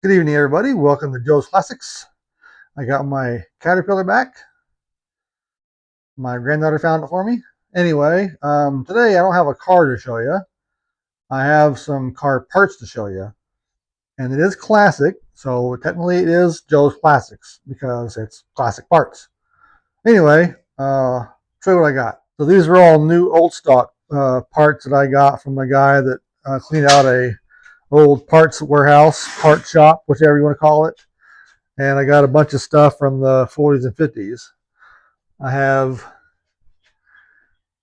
Good evening, everybody. Welcome to Joe's Classics. I got my Caterpillar back. My granddaughter found it for me. Anyway, today I don't have a car to show you. I have some car parts to show you. And it is classic, so technically it is Joe's Classics because it's classic parts. Anyway, show you what I got. So these are all new old stock parts that I got from the guy that cleaned out a old parts warehouse, part shop, whichever you want to call it. And I got a bunch of stuff from the 40s and 50s. I have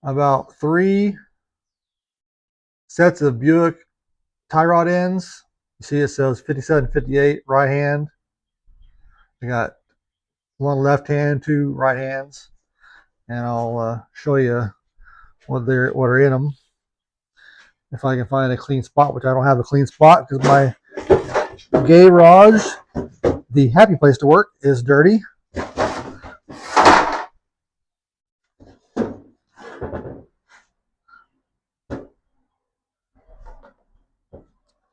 about 3 sets of Buick tie rod ends. You see it says 57, 58 right hand. I got one left hand, 2 right hands, and I'll show you what are in them. If I can find a clean spot, which I don't have a clean spot because my garage, the happy place to work, is dirty. If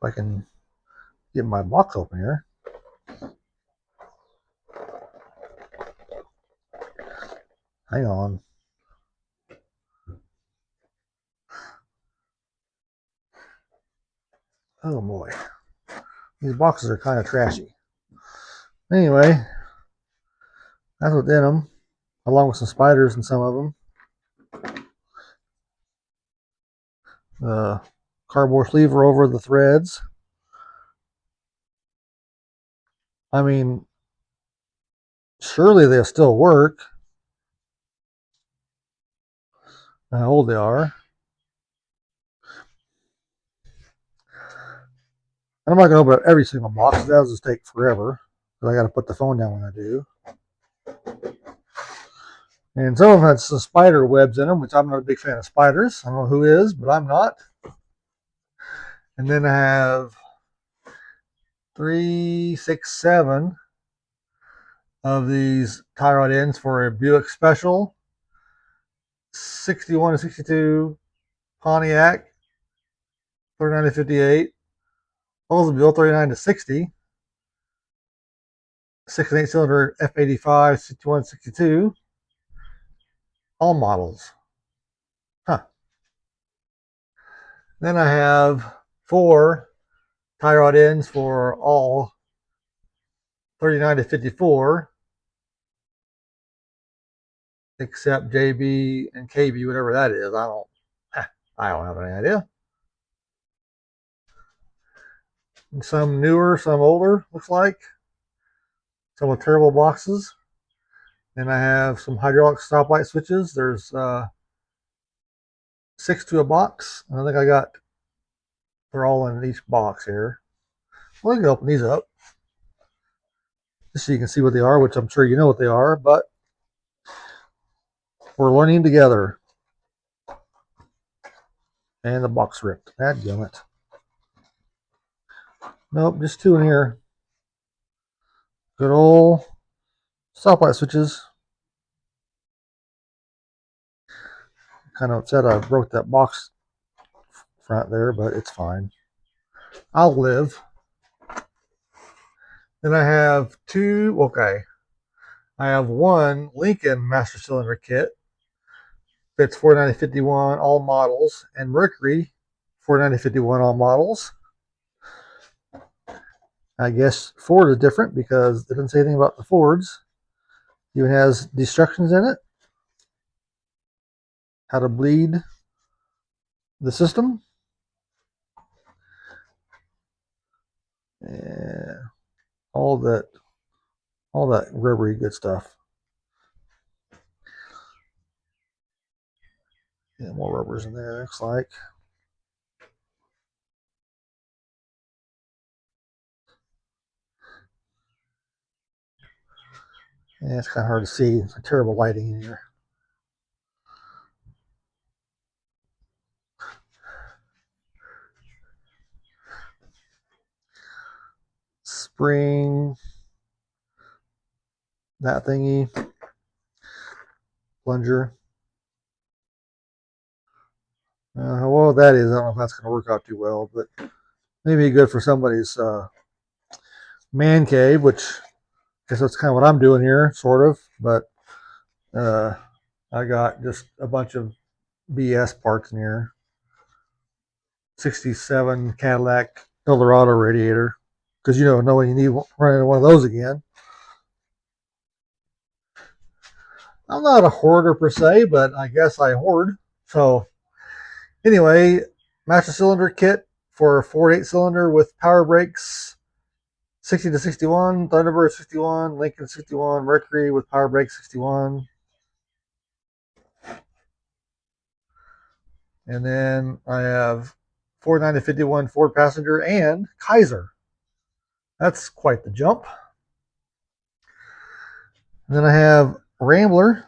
I can get my box open here. Hang on. Oh boy. These boxes are kind of trashy. Anyway, that's what's in them, along with some spiders in some of them. The cardboard sleeve over the threads. I mean, surely they'll still work. How old they are. And I'm not going to open up every single box. That'll just take forever. Because I got to put the phone down when I do. And some of them had some spider webs in them, which I'm not a big fan of spiders. I don't know who is, but I'm not. And then I have 3, 6, 7 of these tie rod ends for a Buick Special 61 to 62 Pontiac 39 to 58 Oldsmobile 39 to 60 6 and 8 cylinder F85 61 62 all models. Huh. Then I have 4 tie rod ends for all 39 to 54 except JB and KB, whatever that is. I don't have any idea. And some newer, some older, looks like. Some with terrible boxes. Then I have some hydraulic stoplight switches. There's 6 to a box. I think they're all in each box here. Well, I can open these up just so you can see what they are, which I'm sure you know what they are, but we're learning together. And the box ripped. Dadgummit. Nope, just 2 in here. Good old stoplight switches. Kind of upset I broke that box front there, but it's fine. I'll live. Then I have 2, okay. I have 1 Lincoln Master Cylinder kit. Fits 4951 all models, and Mercury 4951 all models. I guess Ford is different because it doesn't say anything about the Fords. It even has instructions in it. How to bleed the system. Yeah, all that rubbery good stuff. Yeah, more rubbers in there, looks like. Yeah, it's kind of hard to see. It's terrible lighting in here. Spring, that thingy, plunger. Well, that is, I don't know if that's going to work out too well, but maybe good for somebody's man cave, which I guess that's kind of what I'm doing here, sort of. But I got just a bunch of BS parts in here. 67 Cadillac Eldorado radiator, because you don't know when you need running one of those again. I'm not a hoarder per se, but I guess I hoard. So anyway, master cylinder kit for a 4.8 cylinder with power brakes, 60 to 61, Thunderbird 61, Lincoln 61, Mercury with power brakes 61. And then I have 49 to 51 Ford passenger and Kaiser. That's quite the jump. And then I have Rambler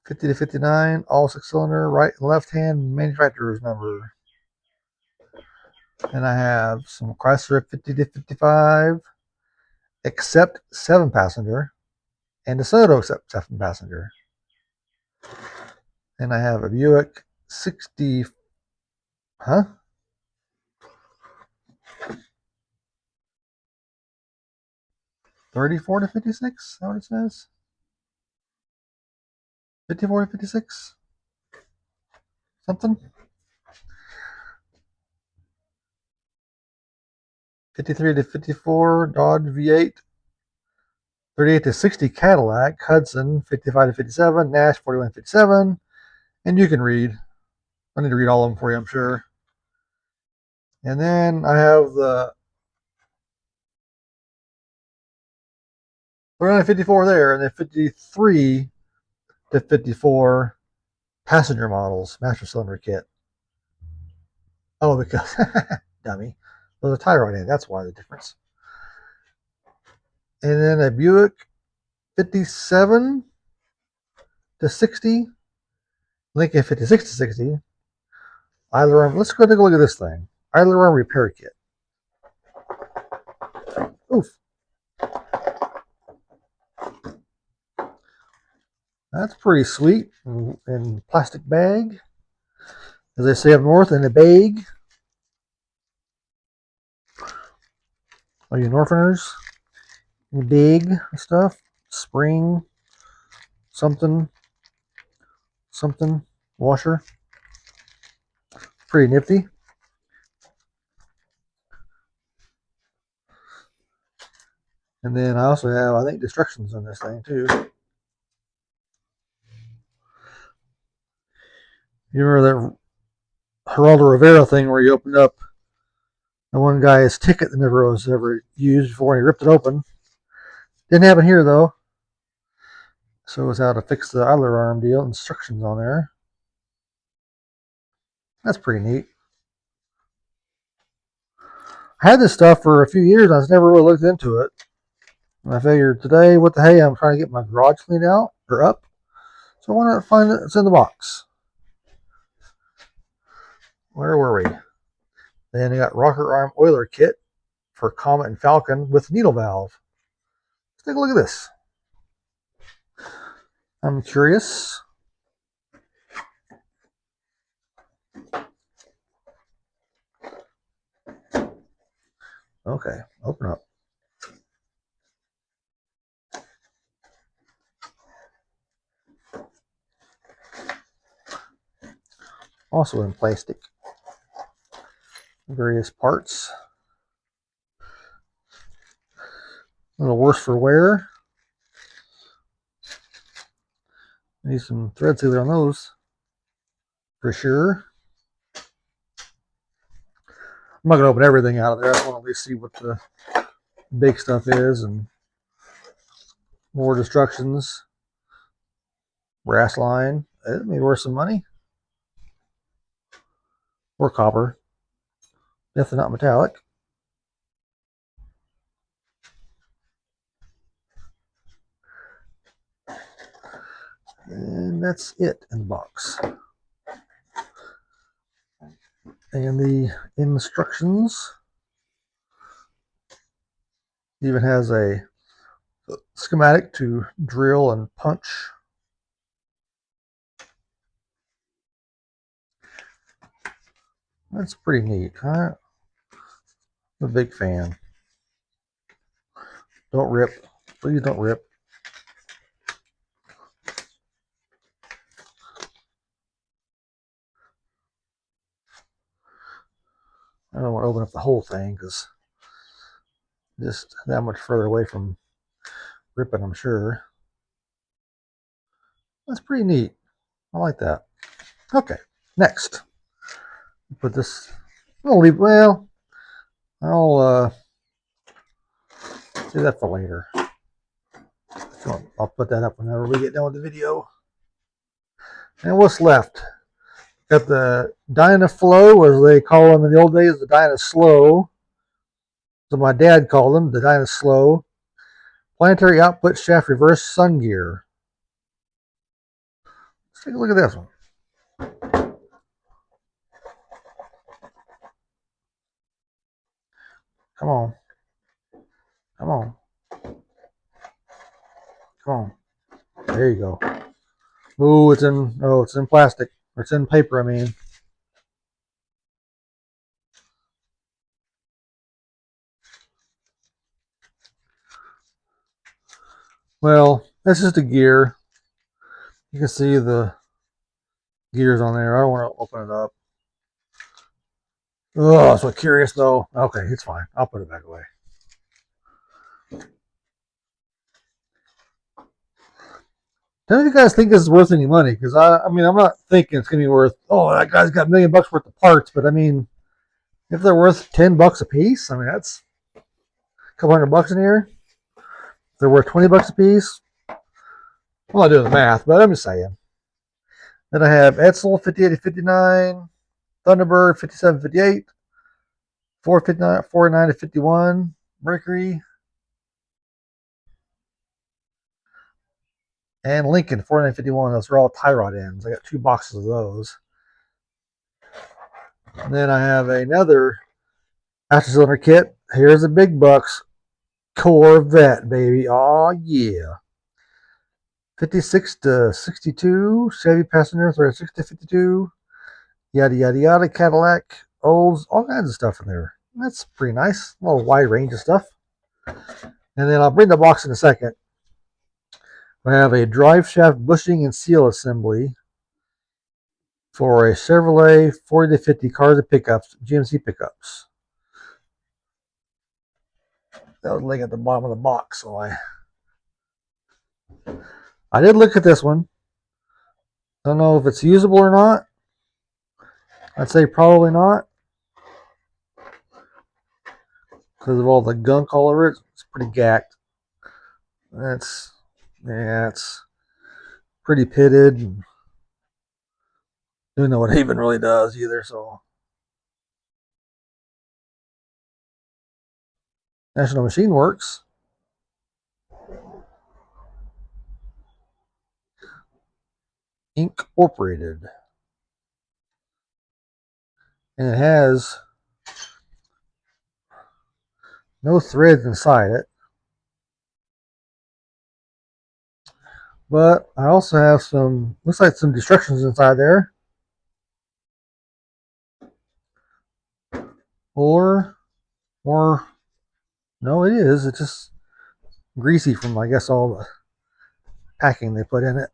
50 to 59, all 6-cylinder, right and left hand manufacturer's number. And I have some Chrysler 50 to 55, except 7-passenger, and DeSoto except 7-passenger. And I have a Buick 60, 34 to 56, is that what it says? 54 to 56? Something? 53 to 54 Dodge V8, 38 to 60 Cadillac Hudson, 55 to 57 Nash 41 to 57, and you can read. I need to read all of them for you, I'm sure. And then I have the 54 there, and the 53 to 54 passenger models, master cylinder kit. Oh, because, dummy, there's a tire on it. That's why the difference. And then a Buick 57 to 60, Lincoln 56 to 60, idler arm. Let's go take a look at this thing. Idler arm repair kit. Oof. That's pretty sweet. In plastic bag. As they say up north, in a bag. Are you Northerners? Big stuff. Spring. Something. Washer. Pretty nifty. And then I also have, I think, instructions on this thing too. You remember that Geraldo Rivera thing where you opened up the one guy's ticket that never was ever used before and he ripped it open? Didn't happen here though. So it's how to fix the idler arm deal. Instructions on there. That's pretty neat. I had this stuff for a few years. I just never really looked into it. And I figured today, what the hey, I'm trying to get my garage cleaned out or up. So why not find it? It's in the box. Where were we? Then I got rocker arm oiler kit for Comet and Falcon with needle valve. Let's take a look at this. I'm curious. Okay, open up. Also in plastic. Various parts. A little worse for wear. Need some thread sealer on those for sure. I'm not going to open everything out of there. I just want to at least see what the big stuff is and more instructions. Brass line. It may be worth some money. Or copper. Definitely not metallic. And that's it in the box. And the instructions even has a schematic to drill and punch. That's pretty neat, huh? I'm a big fan. Don't rip. Please don't rip. I don't want to open up the whole thing because just that much further away from ripping, I'm sure. That's pretty neat. I like that. Okay, next. Put this. I'll leave. Well, I'll do that for later. I'll put that up whenever we get done with the video. And what's left? Got the Dynaflow, as they call them in the old days, the Dynaslow. So my dad called them the Dynaslow. Planetary output shaft reverse sun gear. Let's take a look at this one. Come on. Come on. Come on. There you go. Ooh, it's in plastic. Or it's in paper, I mean. Well, this is the gear. You can see the gears on there. I don't want to open it up. Oh, so curious though. Okay, it's fine. I'll put it back away. Tell me if you guys think this is worth any money, because I mean, I'm not thinking it's gonna be worth. Oh, that guy's got $1,000,000 worth of parts, but I mean, if they're worth $10 a piece, I mean that's a couple $100 in here. If they're worth $20 a piece, I'm not doing the math, but I'm just saying. Then I have Edsel 58-59, Thunderbird 57-58, 459, 49-51, Mercury, and Lincoln 49-51. Those are all tie rod ends. I got 2 boxes of those. And then I have another master cylinder kit. Here's the big bucks. Corvette, baby. Oh, yeah. 56-62. Chevy passenger 36-52. Yada, yada, yada. Cadillac. Olds. All kinds of stuff in there. That's pretty nice. A little wide range of stuff. And then I'll bring the box in a second. I have a drive shaft bushing and seal assembly for a Chevrolet 40-50 cars and pickups, GMC pickups. That was laying at the bottom of the box, so I did look at this one. Don't know if it's usable or not. I'd say probably not because of all the gunk all over it. It's pretty gacked. It's pretty pitted. And don't know what it even really does either. So National Machine Works. Incorporated. And it has no threads inside it. But I also have some, looks like some instructions inside there. Or, no, it is. It's just greasy from, I guess, all the packing they put in it.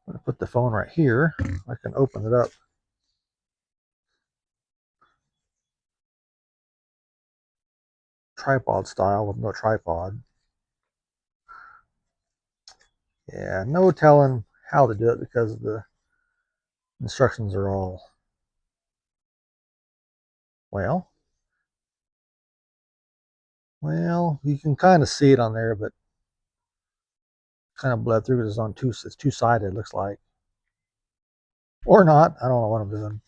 I'm going to put the phone right here. I can open it up. Tripod style with no tripod. Yeah, no telling how to do it because the instructions are all, well, you can kind of see it on there, but kind of bled through because it's two-sided, it looks like. Or not. I don't know what I'm doing.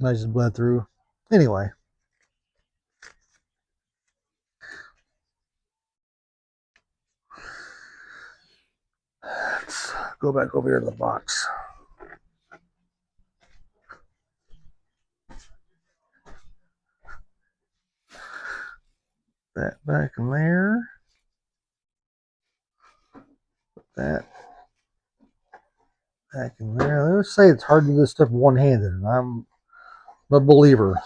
I just bled through. Anyway. Let's go back over here to the box. That back in there. Put that back in there. Let's say it's hard to do this stuff one-handed, and I'm a believer.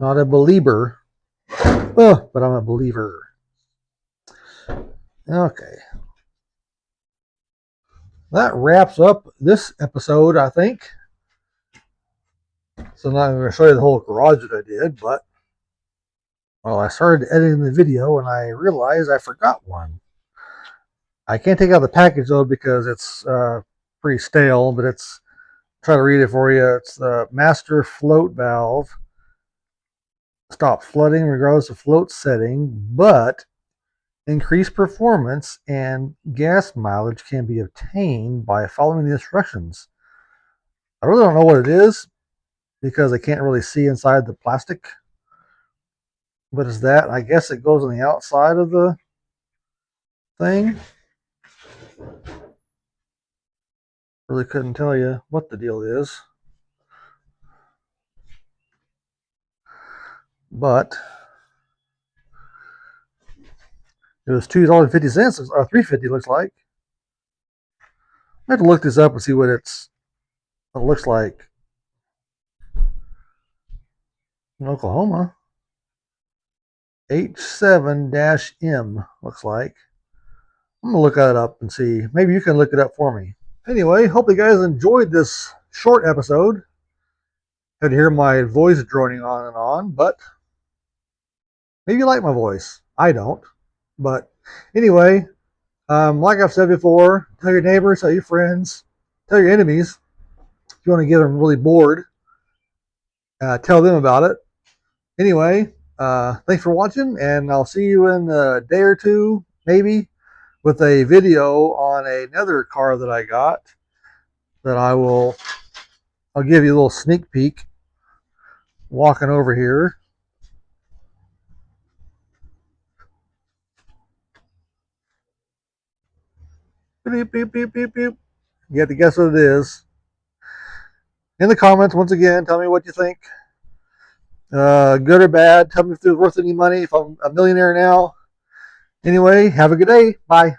Not a believer, but I'm a believer. Okay. That wraps up this episode, I think. So now I'm going to show you the whole garage that I did, but well, I started editing the video and I realized I forgot one. I can't take out the package though because it's pretty stale, but it's, try to read it for you. It's the master float valve. Stop flooding regardless of float setting, but increased performance and gas mileage can be obtained by following the instructions. I really don't know what it is because I can't really see inside the plastic. What is that? I guess it goes on the outside of the thing. Really couldn't tell you what the deal is. But it was $2.50 or $3.50 looks like. I have to look this up and see what it looks like in Oklahoma. H7-M looks like. I'm gonna look that up and see. Maybe you can look it up for me. Anyway, hope you guys enjoyed this short episode. Had to hear my voice droning on and on, but maybe you like my voice. I don't. But anyway, like I've said before, tell your neighbors, tell your friends, tell your enemies. If you want to get them really bored, tell them about it. Anyway, thanks for watching, and I'll see you in a day or two, maybe, with a video on another car that I got that I'll give you a little sneak peek walking over here. Beep, beep, beep, beep, beep. You have to guess what it is. In the comments, once again, tell me what you think. Good or bad. Tell me if it's worth any money, if I'm a millionaire now. Anyway, have a good day. Bye.